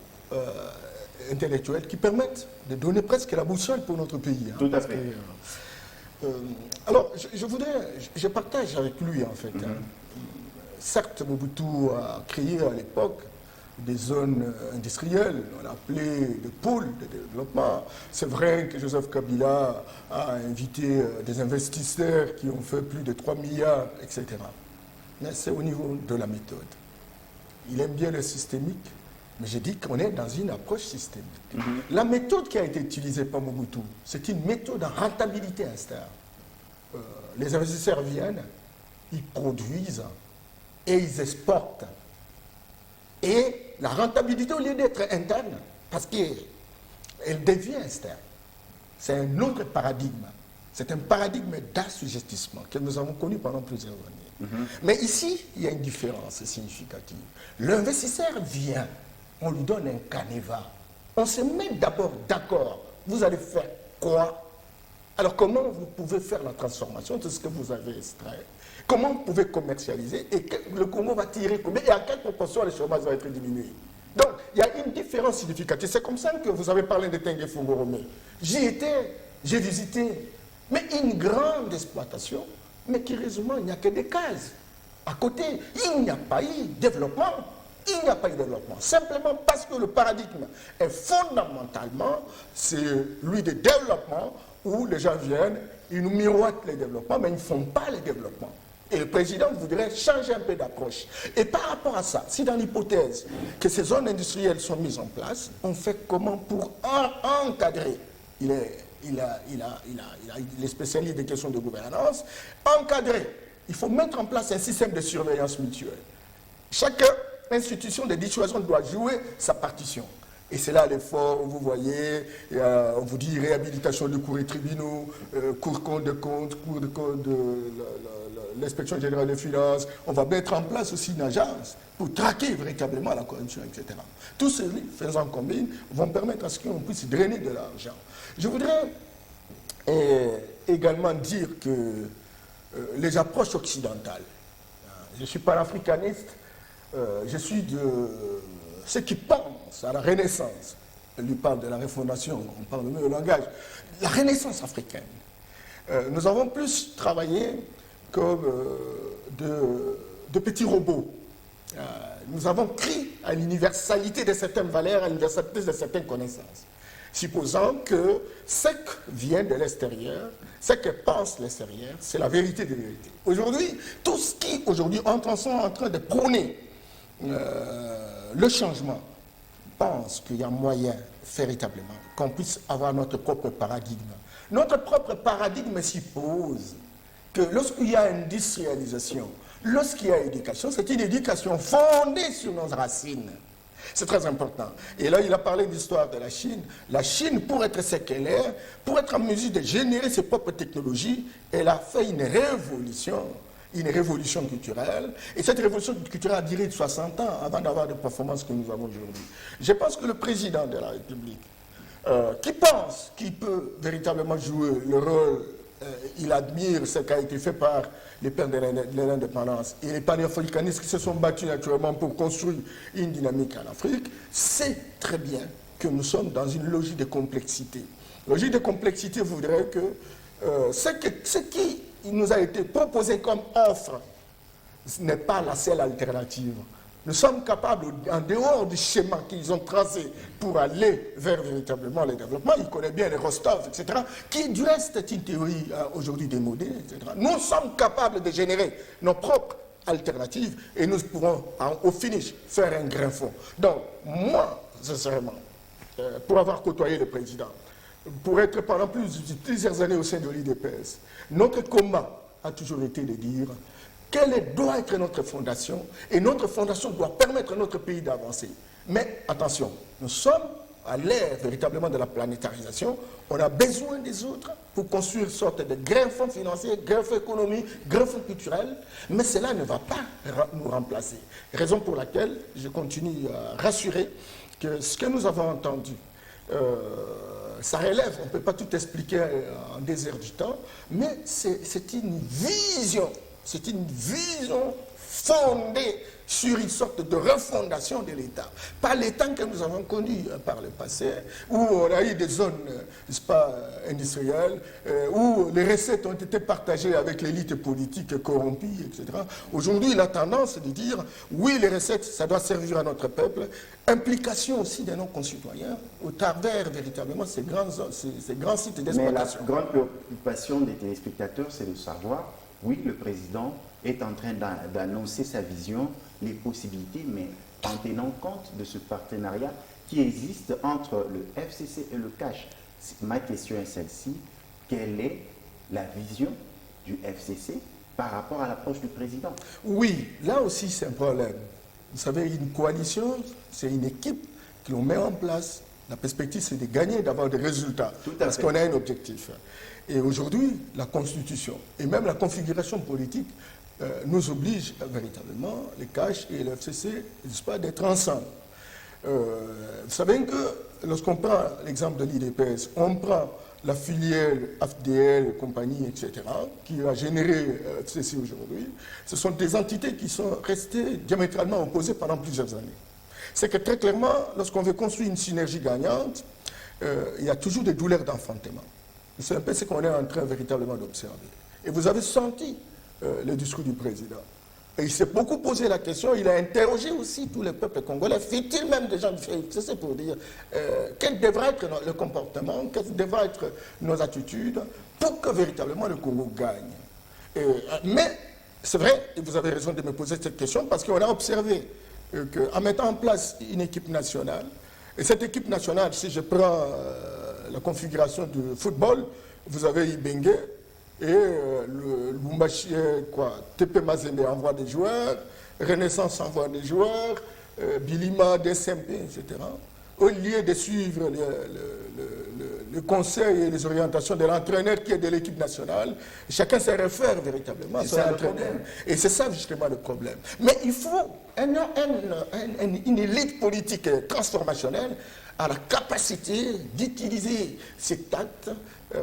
intellectuel qui permettent de donner presque la boussole pour notre pays. Tout à fait. Alors, je partage avec lui, en fait. Certes, Mobutu a créé à l'époque des zones industrielles, on a appelé des pôles de développement. C'est vrai que Joseph Kabila a invité des investisseurs qui ont fait plus de 3 milliards, etc. Mais c'est au niveau de la méthode. Il aime bien le systémique, mais je dis qu'on est dans une approche systémique. La méthode qui a été utilisée par Mobutu, c'est une méthode en rentabilité instable. Les investisseurs viennent, ils produisent et ils exportent. Et la rentabilité, au lieu d'être interne, parce qu'elle devient externe, c'est un autre paradigme. C'est un paradigme d'assujettissement que nous avons connu pendant plusieurs années. Mais ici, il y a une différence significative. L'investisseur vient, on lui donne un canevas. On se met d'abord d'accord. Vous allez faire quoi? Alors comment vous pouvez faire la transformation de ce que vous avez extrait? Comment vous pouvez commercialiser? Et le Congo va tirer combien? Et à quelle proportion le chômage va être diminué? Donc, il y a une différence significative. C'est comme ça que vous avez parlé de Tengue Fongoromé. J'y étais, j'ai visité, mais une grande exploitation, mais curieusement, il n'y a que des cases. À côté, il n'y a pas eu de développement. Il n'y a pas eu de développement. Simplement parce que le paradigme est fondamentalement celui de développement où les gens viennent, ils nous miroitent les développements, mais ils ne font pas les développements. Et le président voudrait changer un peu d'approche. Et par rapport à ça, si dans l'hypothèse que ces zones industrielles sont mises en place, on fait comment pour encadrer? Il est spécialiste des questions de gouvernance. Encadrer. Il faut mettre en place un système de surveillance mutuelle. Chaque institution de dissuasion doit jouer sa partition. Et c'est là l'effort, vous voyez, on vous dit réhabilitation de cours et tribunaux, cours de compte de l'inspection générale des finances. On va mettre en place aussi une agence pour traquer véritablement la corruption, etc. Tous ces faisant combine vont permettre à ce qu'on puisse drainer de l'argent. Je voudrais également dire que les approches occidentales, je suis panafricaniste, je suis de ceux qui pensent à la Renaissance. On lui parle de la refondation, on parle le langage. La Renaissance africaine. Nous avons plus travaillé comme de petits robots. Nous avons crié à l'universalité de certaines valeurs, à l'universalité de certaines connaissances. Supposant que ce qui vient de l'extérieur, ce que pense l'extérieur, c'est la vérité des vérités. Aujourd'hui, tout ce qui aujourd'hui sont en train de prôner le changement, pense qu'il y a moyen véritablement qu'on puisse avoir notre propre paradigme. Notre propre paradigme suppose que lorsqu'il y a industrialisation, lorsqu'il y a éducation, c'est une éducation fondée sur nos racines. C'est très important. Et là, il a parlé de l'histoire de la Chine. La Chine, pour être ce qu'elle est, pour être en mesure de générer ses propres technologies, elle a fait une révolution. une révolution culturelle. Et cette révolution culturelle a duré de 60 ans avant d'avoir des performances que nous avons aujourd'hui. Je pense que le président de la République, qui pense qu'il peut véritablement jouer le rôle, il admire ce qui a été fait par les pères de l'indépendance et les panafricanistes qui se sont battus naturellement pour construire une dynamique en Afrique, sait très bien que nous sommes dans une logique de complexité. Logique de complexité voudrait que ce qui nous a été proposé comme offre n'est pas la seule alternative. Nous sommes capables, en dehors du schéma qu'ils ont tracé pour aller vers véritablement le développement, ils connaissent bien les Rostov, etc., qui du reste est une théorie aujourd'hui démodée, etc. Nous sommes capables de générer nos propres alternatives et nous pourrons, au finish, faire un grain fond. Donc, moi, sincèrement, pour avoir côtoyé le président, pour être pendant plusieurs années au sein de l'IDPS, notre combat a toujours été de dire quelle doit être notre fondation, et notre fondation doit permettre à notre pays d'avancer. Mais attention, nous sommes à l'ère véritablement de la planétarisation, on a besoin des autres pour construire une sorte de grain fonds financier, grain fonds économique, grain fonds culturel, mais cela ne va pas nous remplacer. Raison pour laquelle je continue à rassurer que ce que nous avons entendu, ça relève, on ne peut pas tout expliquer en des heures du temps, mais c'est une vision. C'est une vision fondée sur une sorte de refondation de l'État. Pas l'État que nous avons connu par le passé, où on a eu des zones, n'est-ce pas, industrielles, où les recettes ont été partagées avec l'élite politique corrompue, etc. Aujourd'hui, la tendance est de dire, oui, les recettes, ça doit servir à notre peuple. Implication aussi de nos concitoyens au travers véritablement ces grands sites d'exploitation. Mais la grande préoccupation des téléspectateurs, c'est de savoir, oui, le président est en train d'annoncer sa vision, les possibilités, mais en tenant compte de ce partenariat qui existe entre le FCC et le CACH. Ma question est celle-ci, quelle est la vision du FCC par rapport à l'approche du président? Oui, là aussi c'est un problème. Vous savez, une coalition, c'est une équipe que l'on met en place. La perspective, c'est de gagner, d'avoir des résultats, parce qu'on a un objectif. Et aujourd'hui, la Constitution et même la configuration politique nous oblige véritablement, les CACH et le FCC, d'être ensemble. Vous savez que lorsqu'on prend l'exemple de l'IDPS, on prend la filière AFDL, compagnie, etc., qui a généré FCC aujourd'hui, ce sont des entités qui sont restées diamétralement opposées pendant plusieurs années. C'est que très clairement, lorsqu'on veut construire une synergie gagnante, il y a toujours des douleurs d'enfantement. C'est un peu ce qu'on est en train véritablement d'observer. Et vous avez senti le discours du président. Et il s'est beaucoup posé la question, il a interrogé aussi tous les peuples congolais, fit-il même des gens du FCC pour dire quel devrait être le comportement, quelles devraient être nos attitudes pour que véritablement le Congo gagne. Mais c'est vrai, et vous avez raison de me poser cette question, parce qu'on a observé qu'en mettant en place une équipe nationale, et cette équipe nationale, si je prends la configuration du football, vous avez Ibenge et le Lumbashi, TP Mazembe envoie des joueurs, Renaissance envoie des joueurs, Bilima, DSMP, etc. Au lieu de suivre le conseil et les orientations de l'entraîneur qui est de l'équipe nationale, chacun se réfère véritablement à son entraîneur. Et c'est ça justement le problème. Mais il faut une élite politique transformationnelle à la capacité d'utiliser ses tacts,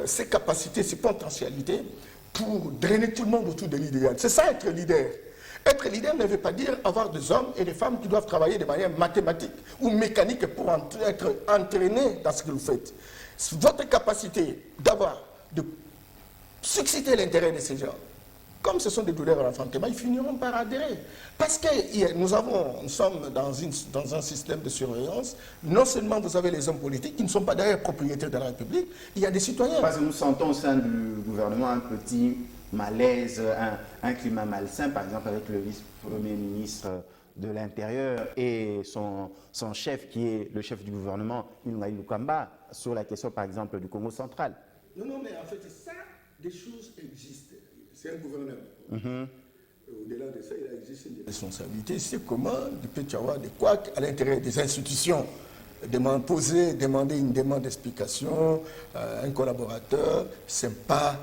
ses capacités, ses potentialités pour drainer tout le monde autour de l'idéal. C'est ça être leader. Être leader ne veut pas dire avoir des hommes et des femmes qui doivent travailler de manière mathématique ou mécanique pour être entraînés dans ce que vous faites. Votre capacité de susciter l'intérêt de ces gens, comme ce sont des douleurs à l'enfantement, ils finiront par adhérer. Parce que nous sommes dans un système de surveillance. Non seulement vous avez les hommes politiques qui ne sont pas d'ailleurs propriétaires de la République, il y a des citoyens. Parce que nous sentons au sein du gouvernement un petit malaise, un climat malsain, par exemple avec le vice-premier ministre de l'Intérieur et son chef qui est le chef du gouvernement, Inouaï Lukamba, sur la question par exemple du Congo central. Non, mais en fait, ça, des choses existent. C'est un gouverneur. Au-delà de ça, il existe une responsabilité. C'est comment il peut y avoir des couacs à l'intérieur des institutions. Demander une demande d'explication à un collaborateur, ce n'est pas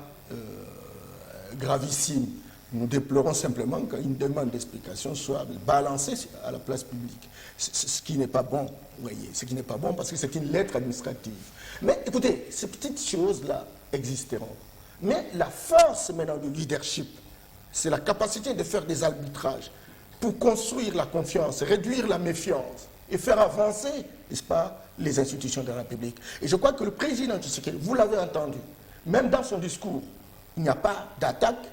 gravissime. Nous déplorons simplement qu'une demande d'explication soit balancée à la place publique. Ce qui n'est pas bon, vous voyez, ce qui n'est pas bon parce que c'est une lettre administrative. Mais écoutez, ces petites choses-là existeront. Mais la force maintenant du leadership, c'est la capacité de faire des arbitrages pour construire la confiance, réduire la méfiance et faire avancer, n'est-ce pas, les institutions de la République. Et je crois que le président Tshisekedi, vous l'avez entendu, même dans son discours, il n'y a pas d'attaque,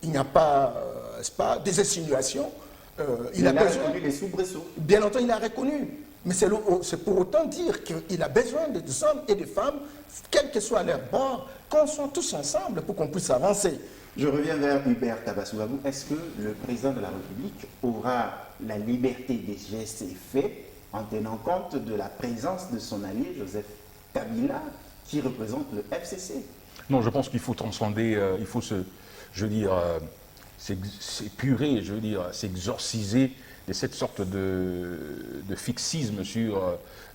il n'y a pas, n'est-ce pas, des insinuations. Il a reconnu les soubresauts. Bien entendu, il a reconnu. Mais c'est pour autant dire qu'il a besoin des hommes et des femmes, quel que soit leur bord, qu'on soit tous ensemble pour qu'on puisse avancer. Je reviens vers Hubert Tabasoubabou. Est-ce que le président de la République aura la liberté des gestes et faits en tenant compte de la présence de son allié Joseph Kabila qui représente le FCC? Non, je pense qu'il faut transcender, il faut s'épurer, je veux dire, s'exorciser de cette sorte de fixisme sur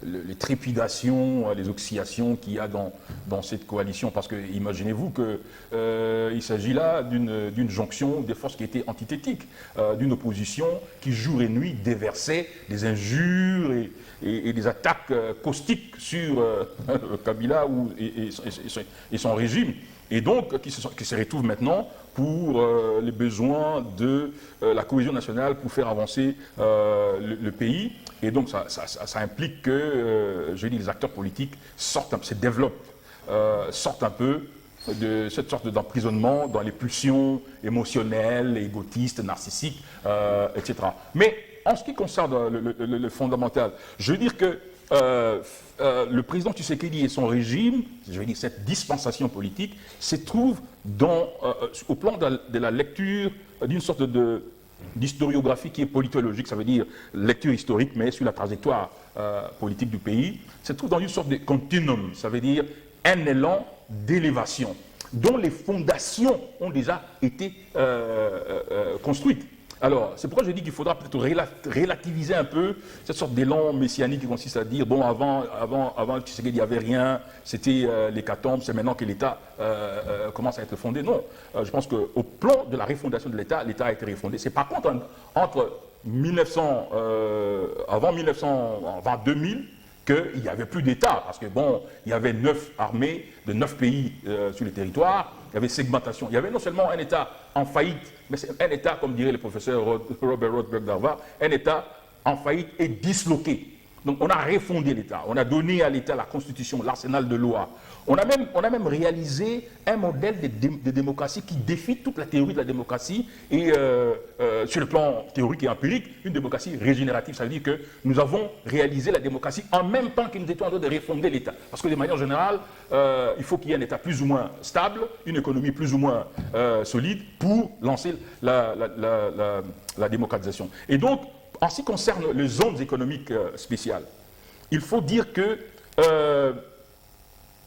les trépidations, les oscillations qu'il y a dans cette coalition. Parce que imaginez-vous qu'il s'agit là d'une jonction des forces qui étaient antithétiques, d'une opposition qui jour et nuit déversait des injures et des attaques caustiques sur Kabila et son régime. Et donc qui se retrouvent maintenant pour les besoins de la cohésion nationale, pour faire avancer le pays. Et donc ça implique que les acteurs politiques se développent, sortent un peu de cette sorte d'emprisonnement dans les pulsions émotionnelles, égotistes, narcissiques, etc. Mais en ce qui concerne le fondamental, je veux dire que le président Tshisekedi et son régime, je veux dire cette dispensation politique, se trouvent au plan de la lecture d'une sorte d'historiographie qui est politologique, ça veut dire lecture historique, mais sur la trajectoire politique du pays, se trouve dans une sorte de continuum, ça veut dire un élan d'élévation, dont les fondations ont déjà été construites. Alors, c'est pourquoi je dis qu'il faudra peut-être relativiser un peu cette sorte d'élan messianique qui consiste à dire, bon, avant Tshisekedi, il n'y avait rien, c'était l'hécatombe, c'est maintenant que l'État commence à être fondé. Non, je pense qu'au plan de la refondation de l'État, l'État a été refondé. C'est par contre entre avant 2000, qu'il n'y avait plus d'État, parce que bon, il y avait 9 armées de 9 pays sur le territoire, il y avait segmentation. Il y avait non seulement un État en faillite, mais c'est un État, comme dirait le professeur Robert Rothberg d'Harvard, un État en faillite et disloqué. Donc on a refondé l'État, on a donné à l'État la constitution, l'arsenal de loi. On a même réalisé un modèle de démocratie qui défie toute la théorie de la démocratie et sur le plan théorique et empirique, une démocratie régénérative. Ça veut dire que nous avons réalisé la démocratie en même temps que nous étions en train de refonder l'État. Parce que de manière générale, il faut qu'il y ait un État plus ou moins stable, une économie plus ou moins solide pour lancer la démocratisation. Et donc, en ce qui concerne les zones économiques spéciales, il faut dire que,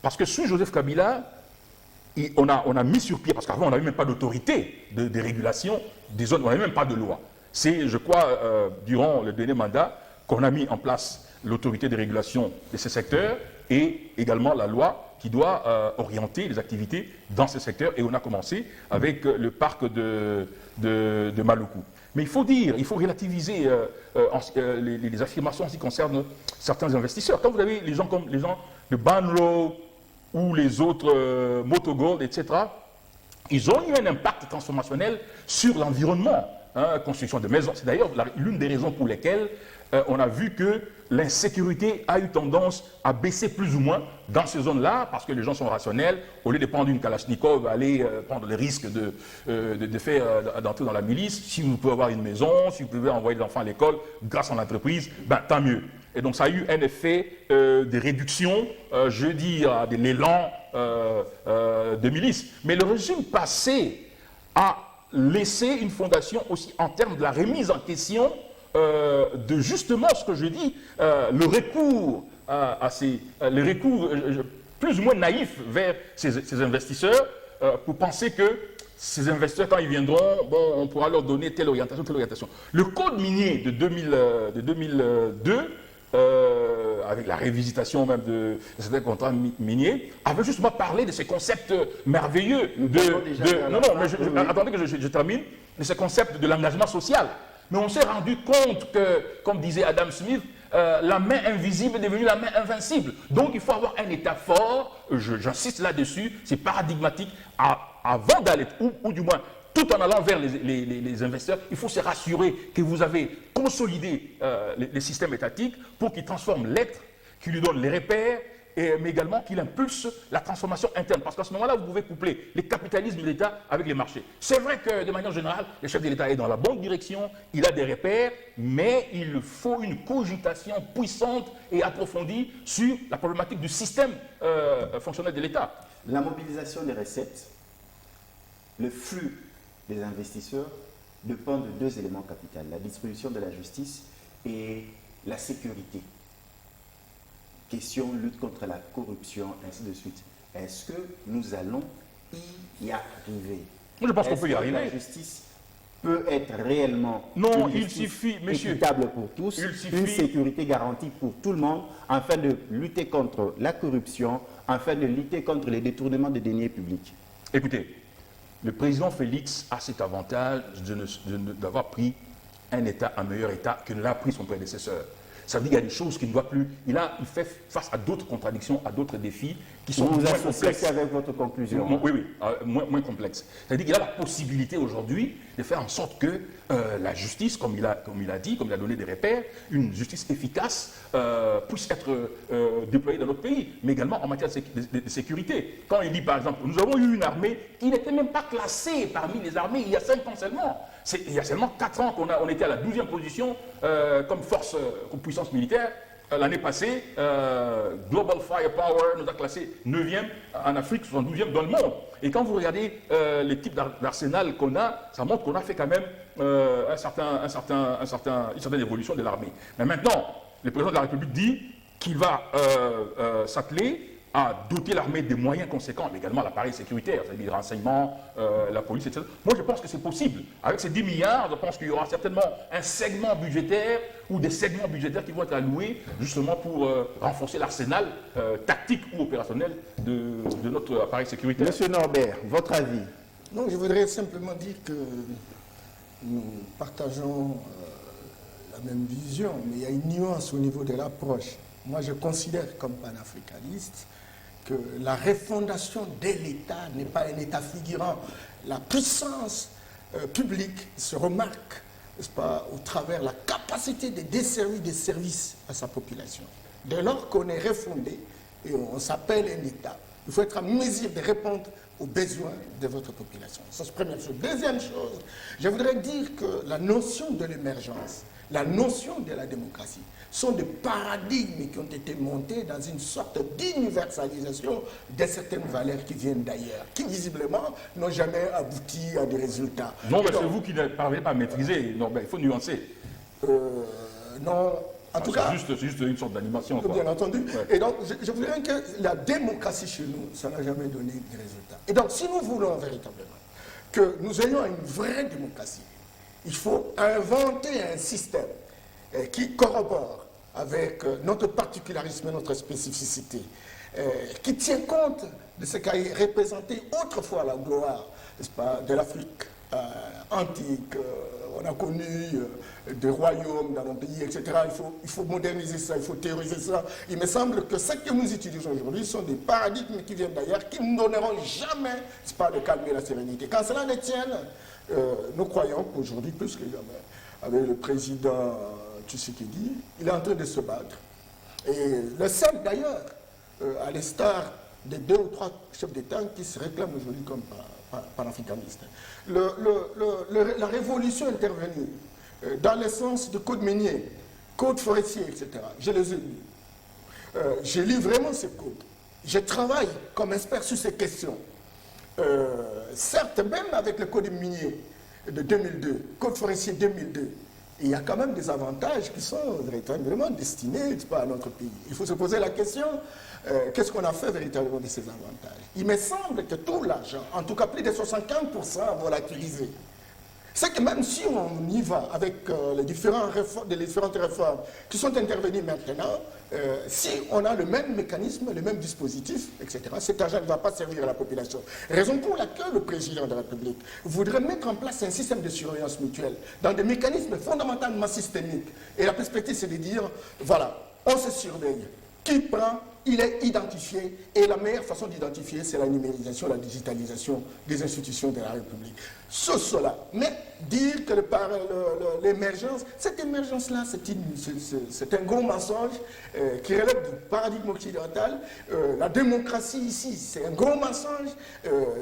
parce que sous Joseph Kabila, on a mis sur pied, parce qu'avant on n'avait même pas d'autorité de régulation des zones, on n'avait même pas de loi. C'est, je crois, durant le dernier mandat, qu'on a mis en place l'autorité de régulation de ces secteurs et également la loi qui doit orienter les activités dans ces secteurs. Et on a commencé avec le parc de Maluku. Mais il faut relativiser les affirmations en ce qui concerne certains investisseurs. Quand vous avez les gens de Banro ou les autres Motogold, etc., ils ont eu un impact transformationnel sur l'environnement. Construction de maisons. C'est d'ailleurs l'une des raisons pour lesquelles on a vu que l'insécurité a eu tendance à baisser plus ou moins dans ces zones-là, parce que les gens sont rationnels. Au lieu de prendre une Kalachnikov, aller prendre le risque d'entrer dans la milice, si vous pouvez avoir une maison, si vous pouvez envoyer des enfants à l'école grâce à l'entreprise, tant mieux. Et donc ça a eu un effet de réduction, je veux dire, de l'élan de milice. Mais le régime passé a laissé une fondation aussi en termes de la remise en question de justement ce que je dis, le recours plus ou moins naïf vers ces investisseurs pour penser que ces investisseurs, quand ils viendront, bon, on pourra leur donner telle orientation, telle orientation. Le code minier de 2002 avec la révisitation même de certains contrats miniers, avait justement parlé de ces concepts merveilleux attendez que je termine, de ces concepts de l'engagement social. Mais on s'est rendu compte que, comme disait Adam Smith, la main invisible est devenue la main invincible. Donc il faut avoir un État fort, j'insiste là-dessus, c'est paradigmatique, avant d'aller, ou du moins tout en allant vers les investisseurs, il faut se rassurer que vous avez consolidé les systèmes étatiques pour qu'ils transforment l'être, qu'ils lui donnent les repères, mais également qu'il impulse la transformation interne. Parce qu'à ce moment-là, vous pouvez coupler les capitalismes de l'État avec les marchés. C'est vrai que, de manière générale, le chef de l'État est dans la bonne direction, il a des repères, mais il faut une cogitation puissante et approfondie sur la problématique du système fonctionnel de l'État. La mobilisation des recettes, le flux des investisseurs dépendent de deux éléments capitaux, la distribution de la justice et la sécurité. Question lutte contre la corruption, ainsi de suite. Est-ce que nous allons y arriver? Moi, je pense qu'on peut y arriver. La justice peut être réellement équitable pour tous, une sécurité garantie pour tout le monde, afin de lutter contre la corruption, afin de lutter contre les détournements de deniers publics. Écoutez, le président Félix a cet avantage d'avoir pris un État, un meilleur État que ne l'a pris son prédécesseur. Ça veut dire qu'il y a des choses qu'il ne doit plus. Il fait face à d'autres contradictions, à d'autres défis qui sont moins complexes. Avec votre conclusion. Oui, moins complexes. C'est-à-dire qu'il a la possibilité aujourd'hui de faire en sorte que la justice, comme il a dit, comme il a donné des repères, une justice efficace puisse être déployée dans notre pays, mais également en matière de sécurité. Quand il dit par exemple, nous avons eu une armée qui n'était même pas classée parmi les armées il y a 5 ans seulement. Il y a seulement 4 ans qu'on était à la 12e position comme force, comme puissance militaire. L'année passée, Global Firepower nous a classé 9e en Afrique, 72e dans le monde. Et quand vous regardez les types d'arsenal qu'on a, ça montre qu'on a fait quand même une certaine évolution de l'armée. Mais maintenant, le président de la République dit qu'il va s'atteler à doter l'armée des moyens conséquents, mais également l'appareil sécuritaire, c'est-à-dire le renseignement, la police, etc. Moi, je pense que c'est possible. Avec ces 10 milliards, je pense qu'il y aura certainement un segment budgétaire ou des segments budgétaires qui vont être alloués justement pour renforcer l'arsenal tactique ou opérationnel de notre appareil sécuritaire. Monsieur Norbert, votre avis? Non, je voudrais simplement dire que nous partageons la même vision, mais il y a une nuance au niveau de l'approche. Moi, je considère comme panafricaniste que la refondation de l'État n'est pas un État figurant. La puissance publique se remarque, n'est-ce pas, au travers de la capacité de desservir des services à sa population. Dès lors qu'on est refondé et on s'appelle un État, il faut être en mesure de répondre aux besoins de votre population. Ça, c'est la première chose. Deuxième chose, je voudrais dire que la notion de l'émergence, la notion de la démocratie sont des paradigmes qui ont été montés dans une sorte d'universalisation de certaines valeurs qui viennent d'ailleurs, qui visiblement n'ont jamais abouti à des résultats. Non, mais c'est vous qui ne parvenez pas à maîtriser. Non, ben, il faut nuancer. Non, en tout cas... C'est juste une sorte d'animation. Bien entendu. Ouais. Et donc, je voudrais que la démocratie chez nous, ça n'a jamais donné de résultats. Et donc, si nous voulons véritablement que nous ayons une vraie démocratie, il faut inventer un système qui corrobore avec notre particularisme et notre spécificité, qui tient compte de ce qu'a représenté autrefois la gloire, n'est-ce pas, de l'Afrique antique. On a connu des royaumes dans nos pays, etc. Il faut moderniser ça, il faut théoriser ça. Il me semble que ce que nous utilisons aujourd'hui sont des paradigmes qui viennent d'ailleurs, qui ne donneront jamais, n'est-ce pas, de calmer la sérénité. Quand cela ne tienne, nous croyons qu'aujourd'hui, plus que jamais, avec le président Tshisekedi, il est en train de se battre. Et le seul d'ailleurs, à l'instar des 2 ou 3 chefs d'État qui se réclament aujourd'hui comme panafricanistes. La révolution intervenue dans le sens de code minier, code forestier, etc. Je les ai lus. J'ai lu vraiment ces codes. Je travaille comme expert sur ces questions. Certes, même avec le code minier de 2002, code forestier 2002, il y a quand même des avantages qui sont véritablement destinés à notre pays. Il faut se poser la question, qu'est-ce qu'on a fait véritablement de ces avantages? Il me semble que tout l'argent, en tout cas plus de 75%, volatilisé. C'est que même si on y va avec les différentes réformes qui sont intervenues maintenant, si on a le même mécanisme, le même dispositif, etc., cet argent ne va pas servir à la population. Raison pour laquelle le président de la République voudrait mettre en place un système de surveillance mutuelle dans des mécanismes fondamentalement systémiques. Et la perspective, c'est de dire, voilà, on se surveille. Qui prend, il est identifié. Et la meilleure façon d'identifier, c'est la numérisation, la digitalisation des institutions de la République. Cela. Mais dire que par l'émergence, cette émergence-là, c'est un gros mensonge qui relève du paradigme occidental. La démocratie ici, c'est un gros mensonge.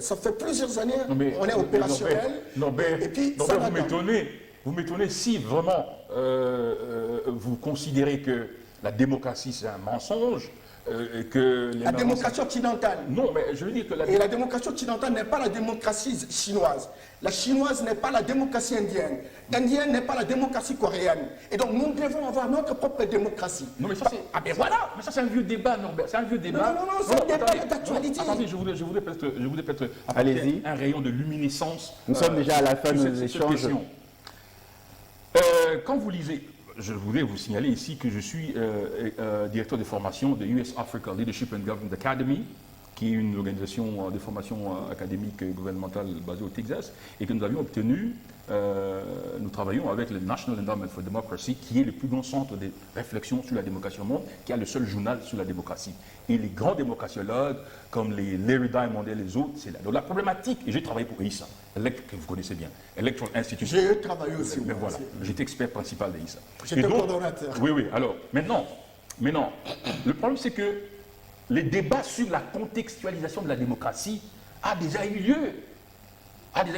Ça fait plusieurs années, on est opérationnel. Et puis, vous m'étonnez si vraiment vous considérez que la démocratie, c'est un mensonge. La démocratie occidentale. Non, mais je veux dire que la démocratie occidentale n'est pas la démocratie chinoise. La chinoise n'est pas la démocratie indienne. L'indienne n'est pas la démocratie coréenne. Et donc nous devons avoir notre propre démocratie. Non, mais ça c'est. Ah ben voilà. Mais ça c'est un vieux débat, Norbert. C'est un vieux débat. Non, c'est un débat d'actualité. Attendez, je voudrais peut-être apporter un rayon de luminescence. Nous sommes déjà à la fin de nos échanges. Quand vous lisez. Je voulais vous signaler ici que je suis directeur de formation de US Africa Leadership and Government Academy, qui est une organisation de formation académique et gouvernementale basée au Texas, et que nous avions obtenu, nous travaillons avec le National Endowment for Democracy, qui est le plus grand centre de réflexion sur la démocratie au monde, qui a le seul journal sur la démocratie. Et les grands démocraties-ologues, comme les Larry Diamond et les autres, c'est là. Donc la problématique, et j'ai travaillé pour EISA, que vous connaissez bien, Electoral Institute. J'ai travaillé aussi. Mais voilà, j'étais expert principal d'EISA. J'étais coordonnateur. Oui, alors, maintenant, le problème c'est que les débats sur la contextualisation de la démocratie a déjà eu lieu.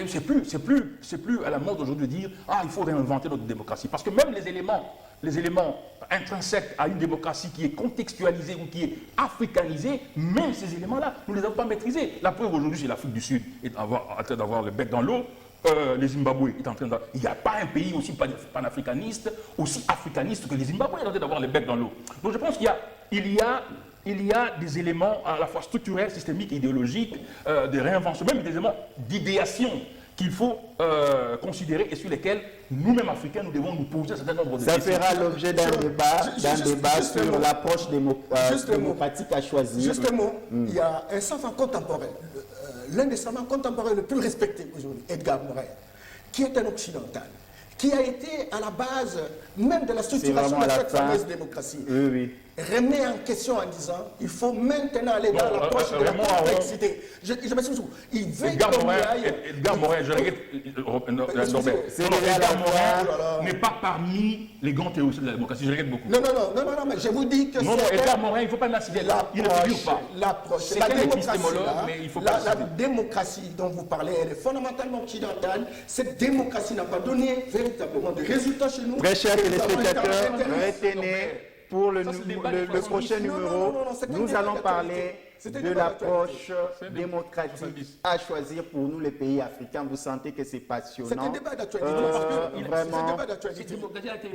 C'est plus à la mode aujourd'hui de dire il faut réinventer notre démocratie. Parce que même les éléments intrinsèques à une démocratie qui est contextualisée ou qui est africanisée, même ces éléments-là, nous ne les avons pas maîtrisés. La preuve aujourd'hui, c'est l'Afrique du Sud est en train d'avoir le bec dans l'eau. Le Zimbabwe est en train de... Il n'y a pas un pays aussi panafricaniste, aussi africaniste que le Zimbabwe est en train d'avoir le bec dans l'eau. Donc je pense qu'il y a des éléments à la fois structurels, systémiques, idéologiques, de réinvention, même des éléments d'idéation qu'il faut considérer et sur lesquels nous-mêmes Africains, nous devons nous poser un certain nombre de questions. Ça fera l'objet d'un débat sur l'approche démocratique à choisir. Justement, il y a un savant contemporain, l'un des savants contemporains le plus respecté aujourd'hui, Edgar Morin, qui est un occidental, qui a été à la base même de la structuration de cette fameuse démocratie. Oui. Remet en question en disant il faut maintenant aller dans l'approche de la complexité. Je me suis dit, il veut Edgar Morin, je regrette. Edgar Morin n'est pas parmi les grands théoriciens de la démocratie, je regrette beaucoup. Non, mais je vous dis que non, Edgar Morin, il ne faut pas l'inciter là. Il ne figure pas. L'approche, c'est la démocratie, mais il faut pas la démocratie dont vous parlez, elle est fondamentalement occidentale. Cette démocratie n'a pas donné véritablement de résultats chez nous. Très chers téléspectateurs, retenez. Pour le prochain numéro, nous allons parler de l'approche démocratique à choisir pour nous les pays africains. Vous sentez que c'est passionnant. C'est un débat d'actualité. Vraiment.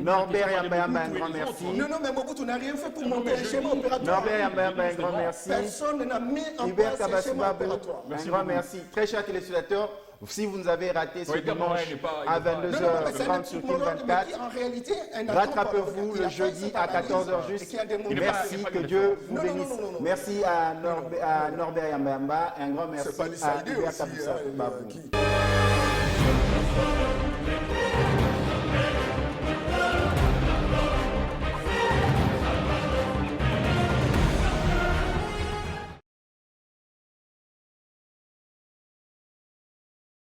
Norbert Yamba, un grand merci. Non, mais Mobutu n'a rien fait pour monter un schéma opératoire. Norbert Yamba, un grand merci. Personne n'a mis en place un schéma opératoire. Un grand merci. Très chers téléspectateurs, si vous nous avez raté ce dimanche à 22h30 sur King 24, rattrapez-vous le jeudi à 14h juste. Merci, que Dieu vous bénisse. Merci à Norbert Yamba, un grand merci à Hubert Kaboussa Babou.